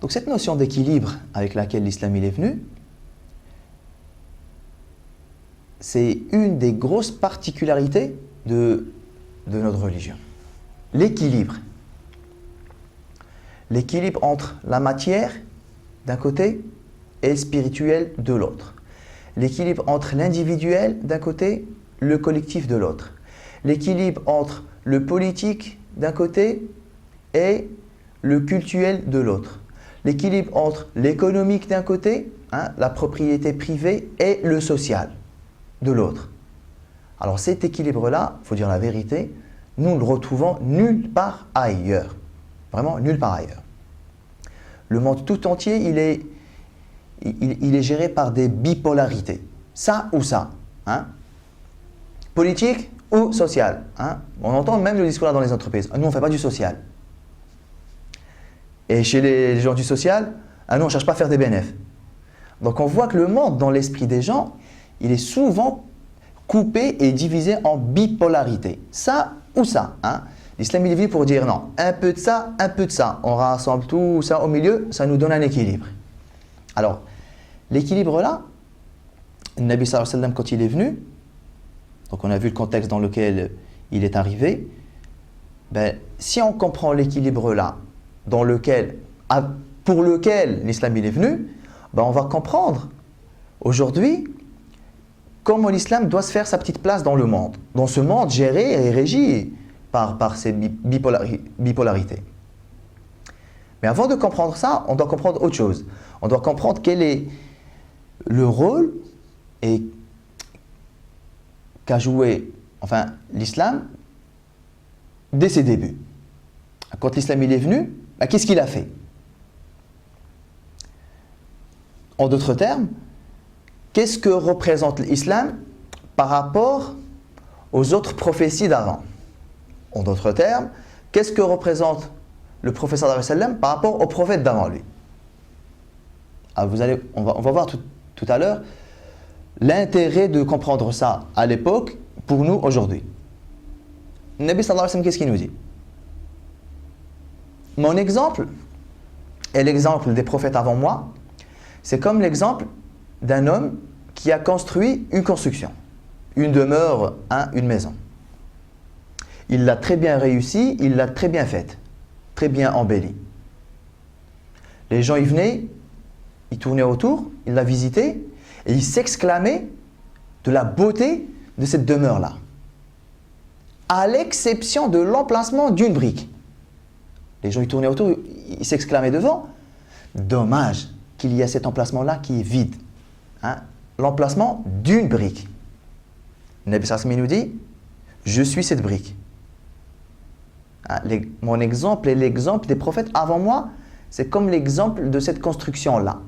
Donc cette notion d'équilibre avec laquelle l'islam est venu, c'est une des grosses particularités de notre religion. L'équilibre. L'équilibre entre la matière d'un côté et le spirituel de l'autre. L'équilibre entre l'individuel d'un côté, le collectif de l'autre. L'équilibre entre le politique d'un côté et le cultuel de l'autre. L'équilibre entre l'économique d'un côté, la propriété privée, et le social de l'autre. Alors cet équilibre-là, il faut dire la vérité, nous ne le retrouvons nulle part ailleurs. Vraiment nulle part ailleurs. Le monde tout entier, il est géré par des bipolarités. Ça ou ça. Politique ou social. On entend même le discours là dans les entreprises. Nous, on ne fait pas du social. Et chez les gens du social, nous, on ne cherche pas à faire des bénéfices. Donc on voit que le monde, dans l'esprit des gens, il est souvent coupé et divisé en bipolarité. Ça ou ça. L'islam est venu pour dire non, un peu de ça, un peu de ça. On rassemble tout ça au milieu, ça nous donne un équilibre. Alors, l'équilibre là, le Nabi sallallahu alayhi wa sallam, quand il est venu, donc on a vu le contexte dans lequel il est arrivé, si on comprend l'équilibre là, pour lequel l'islam est venu, on va comprendre aujourd'hui comment l'islam doit se faire sa petite place dans le monde, dans ce monde géré et régi par ces bipolarités. Mais avant de comprendre ça, on doit comprendre autre chose. On doit comprendre quel est le rôle qu'a joué l'islam dès ses débuts. Quand l'islam est venu, qu'est-ce qu'il a fait? En d'autres termes, qu'est-ce que représente l'islam par rapport aux autres prophéties d'avant? En d'autres termes, qu'est-ce que représente le prophète sallallahu alayhi wa sallam par rapport aux prophètes d'avant lui? Alors on va voir tout à l'heure l'intérêt de comprendre ça à l'époque pour nous aujourd'hui. Le Nabi sallallahu alayhi wa sallam, qu'est-ce qu'il nous dit? Mon exemple et l'exemple des prophètes avant moi, c'est comme l'exemple d'un homme qui a construit une construction, une demeure, une maison. Il l'a très bien réussi, il l'a très bien faite, très bien embellie. Les gens y venaient, ils tournaient autour, ils la visitaient et ils s'exclamaient de la beauté de cette demeure-là, à l'exception de l'emplacement d'une brique. Les gens y tournaient autour, ils s'exclamaient devant. Dommage qu'il y a cet emplacement-là qui est vide. L'emplacement d'une brique. Le Nabi sallallahu alayhi wa sallam nous dit, je suis cette brique. Mon exemple et l'exemple des prophètes avant moi, c'est comme l'exemple de cette construction-là,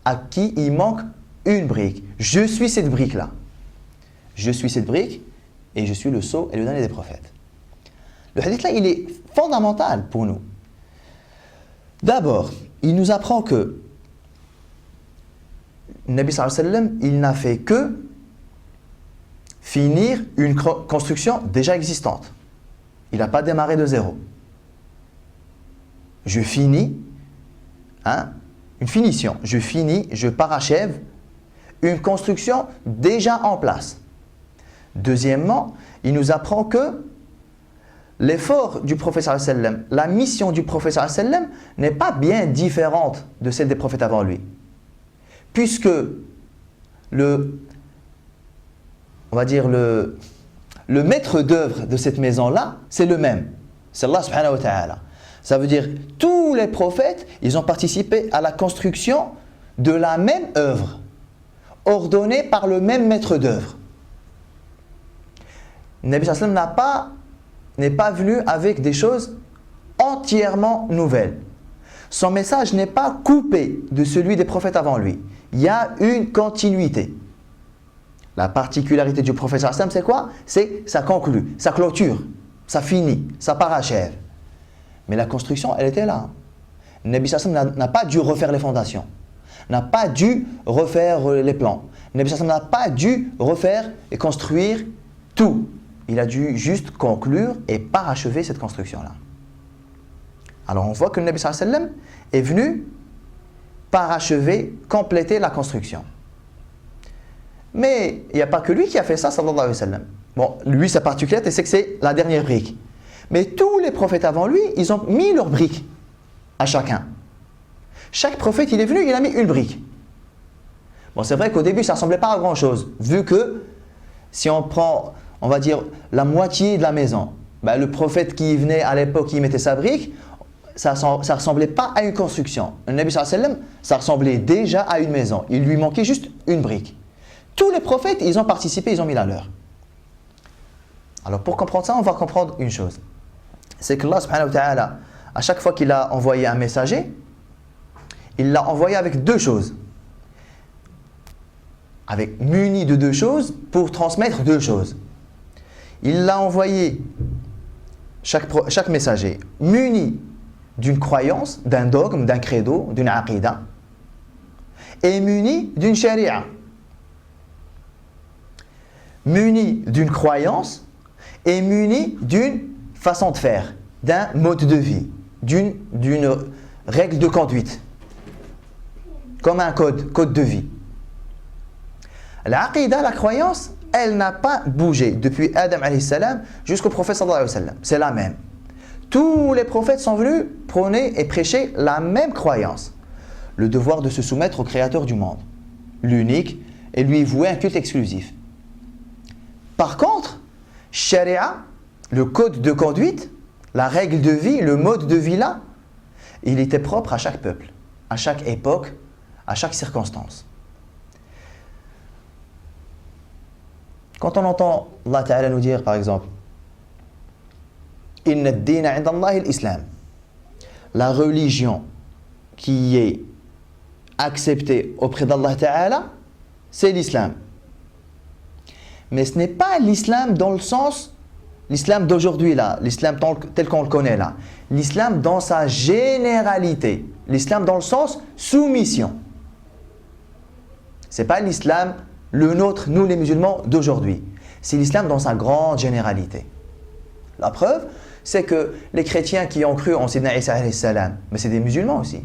à qui il manque une brique. Je suis cette brique-là. Je suis cette brique et je suis le sceau et le dernier des prophètes. Le hadith-là, il est fondamental pour nous. D'abord, il nous apprend que le Nabi sallallahu alayhi wa sallam, il n'a fait que finir une construction déjà existante. Il n'a pas démarré de zéro. Je finis, une finition. Je finis, je parachève une construction déjà en place. Deuxièmement, il nous apprend que l'effort du prophète sallallahu alayhi wa sallam, la mission du prophète sallallahu alayhi wa sallam n'est pas bien différente de celle des prophètes avant lui. Puisque le maître d'œuvre de cette maison-là, c'est le même. C'est Allah subhanahu wa ta'ala. Ça veut dire tous les prophètes, ils ont participé à la construction de la même œuvre, ordonnée par le même maître d'œuvre. Le Nabi sallallahu alayhi wa sallam n'est pas venu avec des choses entièrement nouvelles. Son message n'est pas coupé de celui des prophètes avant lui. Il y a une continuité. La particularité du prophète sallallahu alayhi wa sallam, c'est quoi? C'est ça conclut, ça clôture, ça finit, ça parachève. Mais la construction, elle était là. Le Nabi sallallahu alayhi wa sallam n'a pas dû refaire les fondations, n'a pas dû refaire les plans. Le Nabi sallallahu alayhi wa sallam n'a pas dû refaire et construire tout. Il a dû juste conclure et parachever cette construction-là. Alors on voit que le Nabi sallallahu alayhi wa sallam est venu parachever, compléter la construction. Mais il n'y a pas que lui qui a fait ça, sallallahu alayhi wa sallam. Bon, lui, sa particularité, c'est que c'est la dernière brique. Mais tous les prophètes avant lui, ils ont mis leurs briques à chacun. Chaque prophète, il est venu, il a mis une brique. Bon, c'est vrai qu'au début, ça ne ressemblait pas à grand-chose, vu que si on prend, on va dire, la moitié de la maison, ben, le prophète qui venait à l'époque, il mettait sa brique, ça ne ressemblait pas à une construction. Le Nabi sallallahu alayhi wa sallam, ça ressemblait déjà à une maison. Il lui manquait juste une brique. Tous les prophètes, ils ont participé, ils ont mis la leur. Alors pour comprendre ça, on va comprendre une chose. C'est que Allah subhanahu wa ta'ala, à chaque fois qu'il a envoyé un messager, il l'a envoyé avec deux choses. Avec muni de deux choses pour transmettre deux choses. Il l'a envoyé, chaque messager, muni d'une croyance, d'un dogme, d'un credo, d'une aqidah, et muni d'une sharia. Muni d'une croyance et muni d'une façon de faire, d'un mode de vie, d'une règle de conduite, comme un code de vie. L'aqidah, la croyance, elle n'a pas bougé depuis Adam alayhi salam jusqu'au prophète sallallahu alayhi wa sallam. C'est la même. Tous les prophètes sont venus prôner et prêcher la même croyance. Le devoir de se soumettre au créateur du monde, l'unique, et lui vouer un culte exclusif. Par contre, Sharia, le code de conduite, la règle de vie, le mode de vie là, il était propre à chaque peuple, à chaque époque, à chaque circonstance. Quand on entend Allah Ta'ala nous dire par exemple « Inna ad-dina 'inda Allahi al-Islam » la religion qui est acceptée auprès d'Allah Ta'ala, c'est l'islam. Mais ce n'est pas l'islam dans le sens, l'islam d'aujourd'hui là, l'islam tel qu'on le connaît là. L'islam dans sa généralité. L'islam dans le sens soumission. Ce n'est pas l'islam, le nôtre, nous les musulmans d'aujourd'hui. C'est l'islam dans sa grande généralité. La preuve, c'est que les chrétiens qui ont cru en Sidna Isa alayhi salam, mais c'est des musulmans aussi.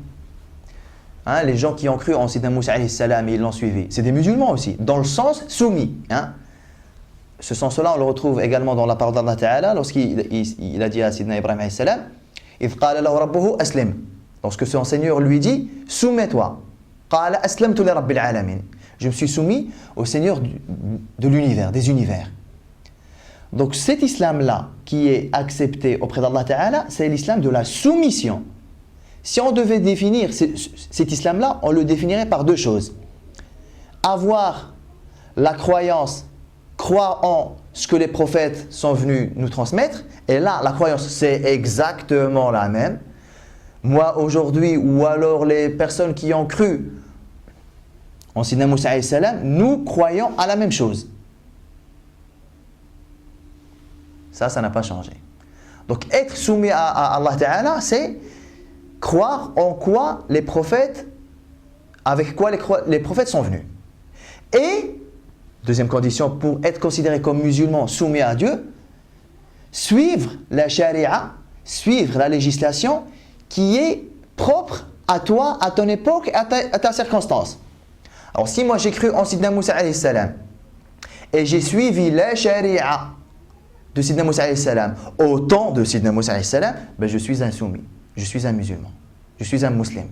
Hein, les gens qui ont cru en Sidna Moussa alayhi salam et ils l'ont suivi, c'est des musulmans aussi, dans le sens soumis. Hein. Ce sens-là, on le retrouve également dans la parole d'Allah Ta'ala lorsqu'il a dit à Sidna Ibrahim alayhi salam إِذْ قَالَ لَهُ رَبُّهُ أَسْلِمْ. Lorsque son Seigneur lui dit « Soumets-toi ». قَالَ أَسْلَمْتُ لِرَبِّ الْعَالَمِينَ. Je me suis soumis au Seigneur de l'univers, des univers. Donc cet islam-là qui est accepté auprès d'Allah Ta'ala, c'est l'islam de la soumission. Si on devait définir cet islam-là, on le définirait par deux choses. Avoir la croyance, croire en ce que les prophètes sont venus nous transmettre, et là, la croyance, c'est exactement la même. Moi, aujourd'hui, ou alors les personnes qui ont cru en Sidna Moussa alayhi salam, nous croyons à la même chose. Ça n'a pas changé. Donc, être soumis à Allah Ta'ala, c'est croire en quoi les prophètes, avec quoi les prophètes sont venus. Et, deuxième condition, pour être considéré comme musulman soumis à Dieu, suivre la charia, suivre la législation qui est propre à toi, à ton époque, à ta circonstance. Alors, si moi j'ai cru en Sidna Moussa alayhi salam et j'ai suivi la charia de Sidna Moussa alayhi salam au temps de Sidna Moussa alayhi salam, ben je suis un soumis, je suis un musulman, je suis un musulman.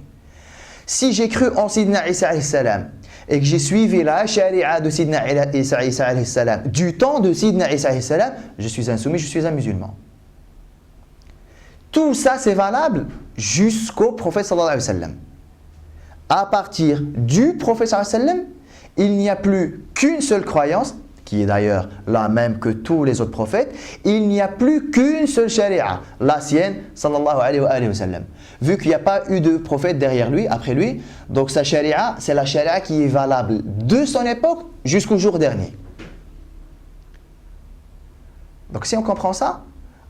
Si j'ai cru en Sidna Isa alayhi salam et que j'ai suivi la charia de Sidna Isa alayhi salam du temps de Sidna Isa alayhi salam, je suis un soumis, je suis un musulman. Tout ça c'est valable jusqu'au prophète sallallahu alayhi wa sallam. À partir du prophète sallallahu alayhi wa sallam, il n'y a plus qu'une seule croyance, qui est d'ailleurs la même que tous les autres prophètes, il n'y a plus qu'une seule charia, la sienne, sallallahu alayhi wa sallam. Vu qu'il n'y a pas eu de prophète derrière lui, après lui, donc sa charia, c'est la charia qui est valable de son époque jusqu'au jour dernier. Donc si on comprend ça,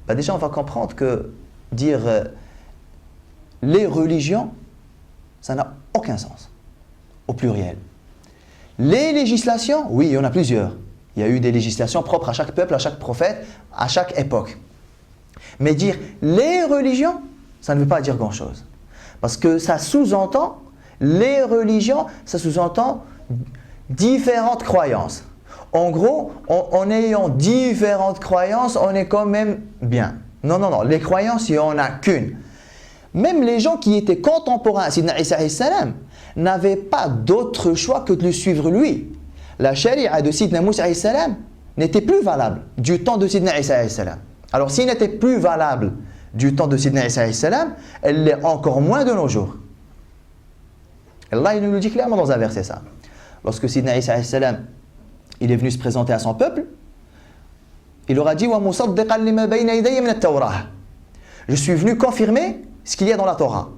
ben déjà on va comprendre que dire les religions, ça n'a aucun sens, au pluriel. Les législations, oui, il y en a plusieurs. Il y a eu des législations propres à chaque peuple, à chaque prophète, à chaque époque. Mais dire les religions, ça ne veut pas dire grand-chose. Parce que ça sous-entend Les religions, ça sous-entend différentes croyances. En gros, en ayant différentes croyances, on est quand même bien. Non, non, non. Les croyances, il n'y en a qu'une. Même les gens qui étaient contemporains à Sidna Isa alayhi salam n'avaient pas d'autre choix que de le suivre lui. La charia de Sidna Moussa alayhi salam n'était plus valable du temps de Sidna Isa alayhi salam. Alors s'il n'était plus valable du temps de Sidna Isa alayhi salam, elle l'est encore moins de nos jours. Allah il nous le dit clairement dans un verset ça. Lorsque Sidna Isa alayhi salam il est venu se présenter à son peuple, il leur a dit وَمُصَدِّقًا لِمَا بَيْنَ يَدَيَّ مِنَ التَّوْرَةِ. Je suis venu confirmer ce qu'il y a dans la Torah.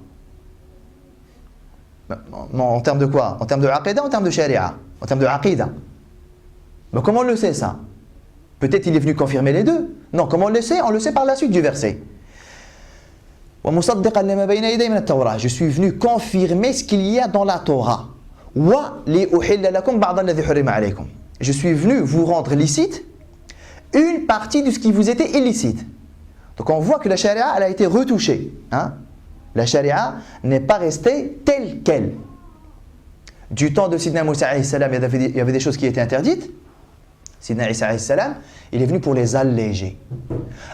En termes de quoi? En termes de aqidah, en termes de sharia? En termes de aqidah. Mais comment on le sait ça? Peut-être il est venu confirmer les deux. Non, comment on le sait? On le sait par la suite du verset. وَمُصَدِّقًا لِمَا بَيْنَ يَدَيَّ مِنَ التَّوْرَةِ. Je suis venu confirmer ce qu'il y a dans la Torah. وَلِأُحِلَّ لَكُمْ بَعْضَ الَّذِي حُرِّمَ عَلَيْكُمْ. Je suis venu vous rendre licite une partie de ce qui vous était illicite. Donc on voit que la charia elle a été retouchée. Hein? La charia n'est pas restée telle qu'elle. Du temps de Sidna Moussa alayhi salam, il y avait des choses qui étaient interdites. Sidna Isa alayhi salam, il est venu pour les alléger.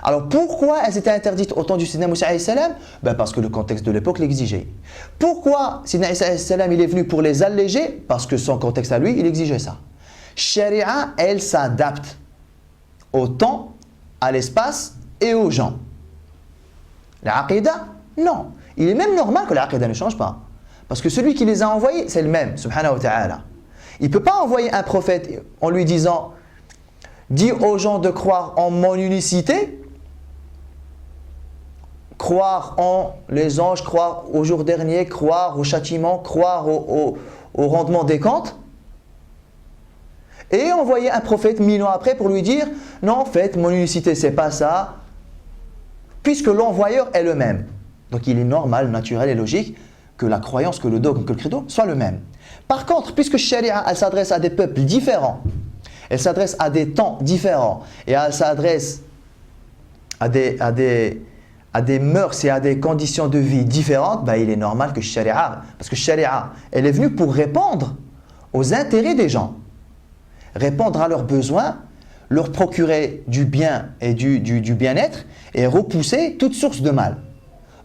Alors pourquoi elles étaient interdites au temps du Sidna Moussa alayhi salam? Parce que le contexte de l'époque l'exigeait. Pourquoi Sidna Isa alayhi salam, il est venu pour les alléger? Parce que son contexte à lui, il exigeait ça. Sharia, elle s'adapte au temps, à l'espace et aux gens. L'aqidah, non. Il est même normal que l'aqidah ne change pas. Parce que celui qui les a envoyés, c'est le même, subhanahu wa ta'ala. Il ne peut pas envoyer un prophète en lui disant « Dis aux gens de croire en mon unicité, croire en les anges, croire au jour dernier, croire au châtiment, croire au rendement des comptes. » Et envoyer un prophète 1000 ans après pour lui dire « Non, en fait, mon unicité, c'est pas ça. » Puisque l'envoyeur est le même. Donc il est normal, naturel et logique que la croyance, que le dogme, que le credo soit le même. Par contre, puisque Sharia, elle s'adresse à des peuples différents, elle s'adresse à des temps différents, et elle s'adresse à des mœurs et à des conditions de vie différentes, il est normal que Sharia, parce que Sharia, elle est venue pour répondre aux intérêts des gens, répondre à leurs besoins, leur procurer du bien et du bien-être et repousser toute source de mal.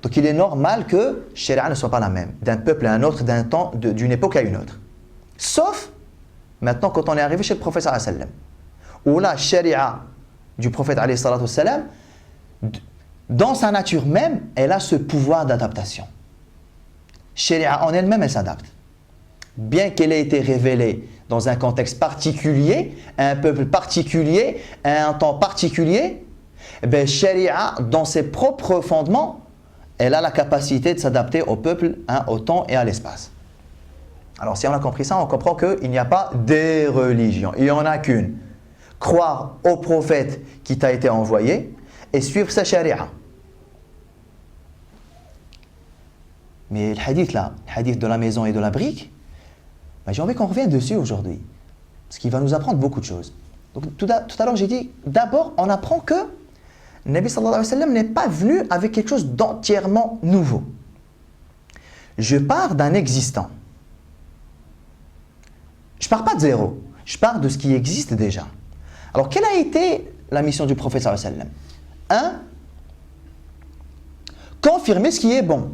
Donc il est normal que Sharia ne soit pas la même d'un peuple à un autre, d'un temps, d'une époque à une autre. Sauf maintenant quand on est arrivé chez le prophète sallallahu alayhi wa sallam, où la Sharia du prophète alayhi wa sallam, dans sa nature même, elle a ce pouvoir d'adaptation. Sharia en elle-même, elle s'adapte. Bien qu'elle ait été révélée dans un contexte particulier, à un peuple particulier, à un temps particulier, Sharia, dans ses propres fondements, elle a la capacité de s'adapter au peuple, au temps et à l'espace. Alors si on a compris ça, on comprend qu'il n'y a pas des religions, il n'y en a qu'une. Croire au prophète qui t'a été envoyé et suivre sa charia. Mais le hadith là, le hadith de la maison et de la brique, j'ai envie qu'on revienne dessus aujourd'hui, parce qu'il va nous apprendre beaucoup de choses. Donc tout à l'heure j'ai dit, d'abord on apprend que Nabi sallallahu alayhi wa sallam n'est pas venu avec quelque chose d'entièrement nouveau. Je pars d'un existant. Je ne pars pas de zéro. Je pars de ce qui existe déjà. Alors, quelle a été la mission du prophète sallallahu alayhi wa sallam? 1. Confirmer ce qui est bon.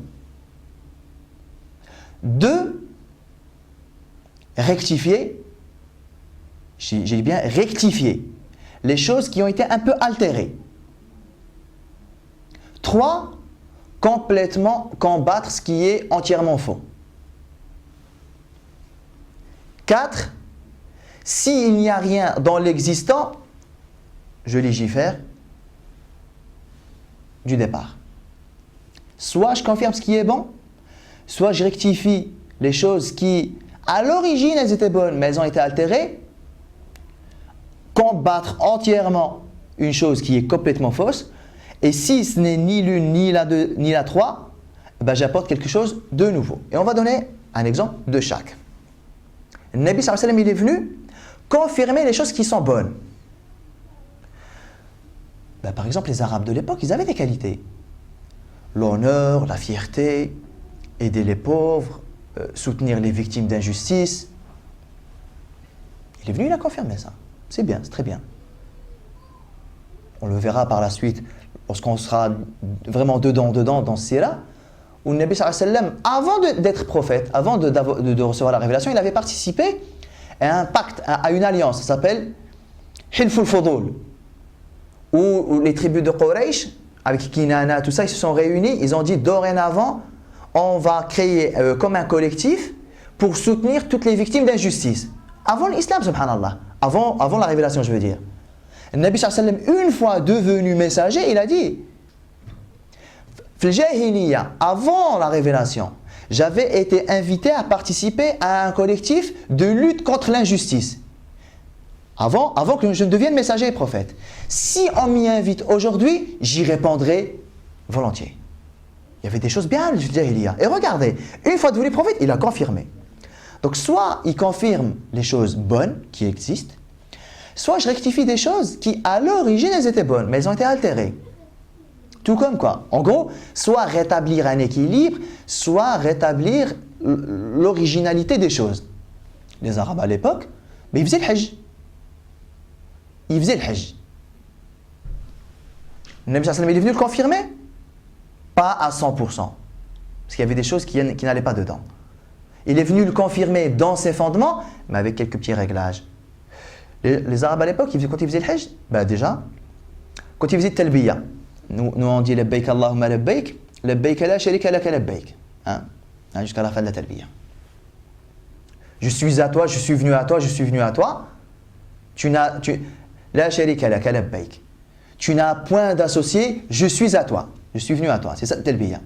2. Rectifier. J'ai bien rectifier les choses qui ont été un peu altérées. 3. Complètement combattre ce qui est entièrement faux. 4. S'il n'y a rien dans l'existant, je légifère du départ. Soit je confirme ce qui est bon, soit je rectifie les choses qui, à l'origine, elles étaient bonnes, mais elles ont été altérées. Combattre entièrement une chose qui est complètement fausse. Et si ce n'est ni l'une, ni la deux, ni la trois, j'apporte quelque chose de nouveau. Et on va donner un exemple de chaque. Le Nabi sallallahu alayhi wa sallam, il est venu confirmer les choses qui sont bonnes. Par exemple, les Arabes de l'époque, ils avaient des qualités. L'honneur, la fierté, aider les pauvres, soutenir les victimes d'injustice. Il est venu, il a confirmé ça. C'est bien, c'est très bien. On le verra par la suite, lorsqu'on sera vraiment dedans dans ce sira, où le Nabi sallallahu alayhi wa sallam, avant d'être prophète, avant de recevoir la révélation, il avait participé à un pacte, à une alliance, ça s'appelle Hilful Fudul, où les tribus de Quraysh, avec Kinana, tout ça, ils se sont réunis, ils ont dit dorénavant, on va créer comme un collectif pour soutenir toutes les victimes d'injustice. Avant l'islam, subhanallah, avant la révélation, je veux dire. Le Nabi sallallahu alayhi wa sallam, une fois devenu messager, il a dit Fil Jahiliya, avant la révélation, j'avais été invité à participer à un collectif de lutte contre l'injustice. Avant que je ne devienne messager et prophète. Si on m'y invite aujourd'hui, j'y répondrai volontiers. Il y avait des choses bien du Jahiliya. Et regardez, une fois devenu prophète, il a confirmé. Donc soit il confirme les choses bonnes qui existent, soit je rectifie des choses qui à l'origine elles étaient bonnes, mais elles ont été altérées. Tout comme quoi, en gros, soit rétablir un équilibre, soit rétablir l'originalité des choses. Les Arabes à l'époque, mais ils faisaient le Hajj. Ils faisaient le Hajj. Le Nabi sallallahu alayhi wa sallam est venu le confirmer? Pas à 100%. Parce qu'il y avait des choses qui n'allaient pas dedans. Il est venu le confirmer dans ses fondements, mais avec quelques petits réglages. Les Arabes à l'époque, quand ils faisaient le Hajj, déjà, quand ils faisaient le Talbiya, nous on dit Labbaik Allahumma Labbaik, Labbaik la sharika laka Labbaik. Jusqu'à la fin de la Talbiya. Je suis à toi, je suis venu à toi, je suis venu à toi. La sharika laka Labbaik. Tu n'as point d'associé, je suis à toi. Je suis venu à toi. C'est ça le Talbiya.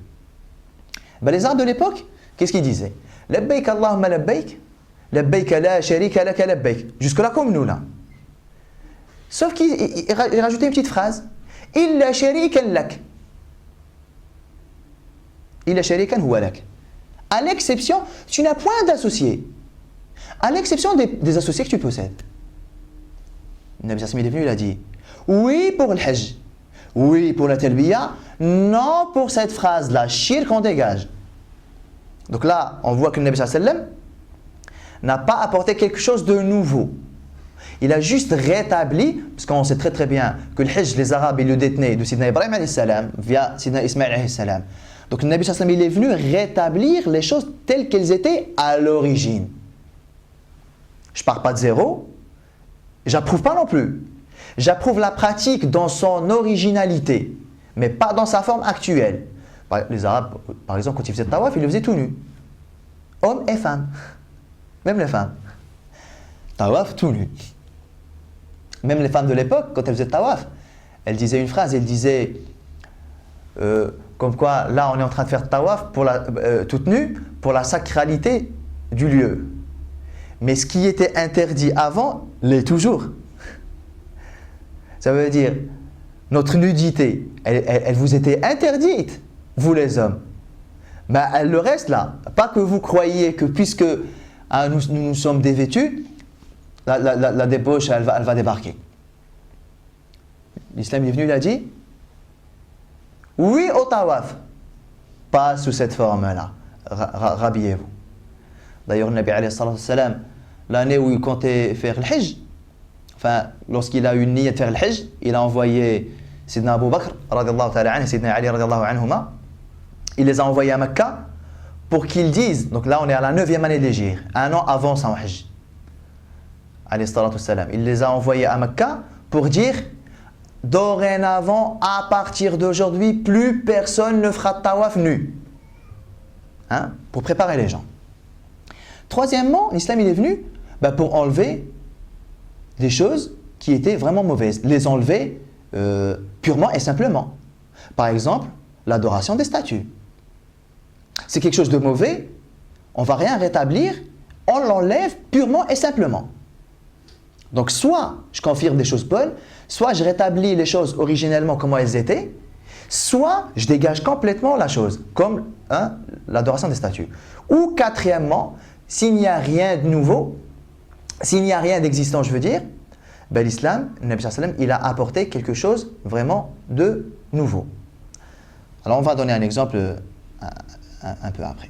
Les Arabes de l'époque, qu'est-ce qu'ils disaient? Labbaik Allahumma Labbaik, Labbaik la sharika laka Labbaik. Jusque-là comme nous là. Sauf qu'il rajoutait une petite phrase. Illa sharikan lak. Illa sharikan huwa lak. À l'exception, tu n'as point d'associé. À l'exception des associés que tu possèdes. Le Nabi sallallahu alayhi wa sallam est venu, il a dit oui pour le Hajj, oui pour la Talbiya, non pour cette phrase-là, shirk on dégage. Donc là, on voit que le Nabi sallallahu alayhi wa sallam n'a pas apporté quelque chose de nouveau. Il a juste rétabli, parce qu'on sait très très bien que le Hajj, les Arabes, ils le détenaient de Sidna Ibrahim alayhi salam via Sidna Ismaïl alayhi salam. Donc le Nabi sallallahu alayhi wa sallam, il est venu rétablir les choses telles qu'elles étaient à l'origine. Je ne pars pas de zéro, j'approuve pas non plus. J'approuve la pratique dans son originalité, mais pas dans sa forme actuelle. Les Arabes, par exemple, quand ils faisaient le tawaf, ils le faisaient tout nu. Hommes et femmes. Même les femmes. Tawaf tout nu. Même les femmes de l'époque, quand elles faisaient le tawaf, elles disaient une phrase, elles disaient comme quoi, là on est en train de faire le tawaf toute nue pour la sacralité du lieu. Mais ce qui était interdit avant l'est toujours. Ça veut dire, notre nudité, elle vous était interdite, vous les hommes. Mais elle le reste là. Pas que vous croyez que puisque nous sommes dévêtus, la débauche, elle va débarquer. L'islam est venu, il a dit oui au tawaf, pas sous cette forme-là. Rhabillez-vous. D'ailleurs, le Nabi alayhi salam, l'année où il comptait faire le Hajj, lorsqu'il a eu une niyyah de faire le Hajj, il a envoyé Sidna Abu Bakr, radiyallahu ta'ala anhu, et Sidna Ali, radiyallahu anhuma, il les a envoyés à Mecca pour qu'ils disent, donc là on est à la 9e année de l'Hégire, un an avant son Hajj. Il les a envoyés à Mecca pour dire dorénavant, à partir d'aujourd'hui, plus personne ne fera tawaf nu. Pour préparer les gens. Troisièmement, l'islam il est venu pour enlever des choses qui étaient vraiment mauvaises. Les enlever purement et simplement. Par exemple, l'adoration des statues. C'est quelque chose de mauvais, on ne va rien rétablir, on l'enlève purement et simplement. Donc soit je confirme des choses bonnes, soit je rétablis les choses originellement comment elles étaient, soit je dégage complètement la chose, comme l'adoration des statues. Ou quatrièmement, s'il n'y a rien de nouveau, s'il n'y a rien d'existant, je veux dire, l'islam, le Nabi sallallahu alayhi wa sallam, il a apporté quelque chose vraiment de nouveau. Alors on va donner un exemple un peu après.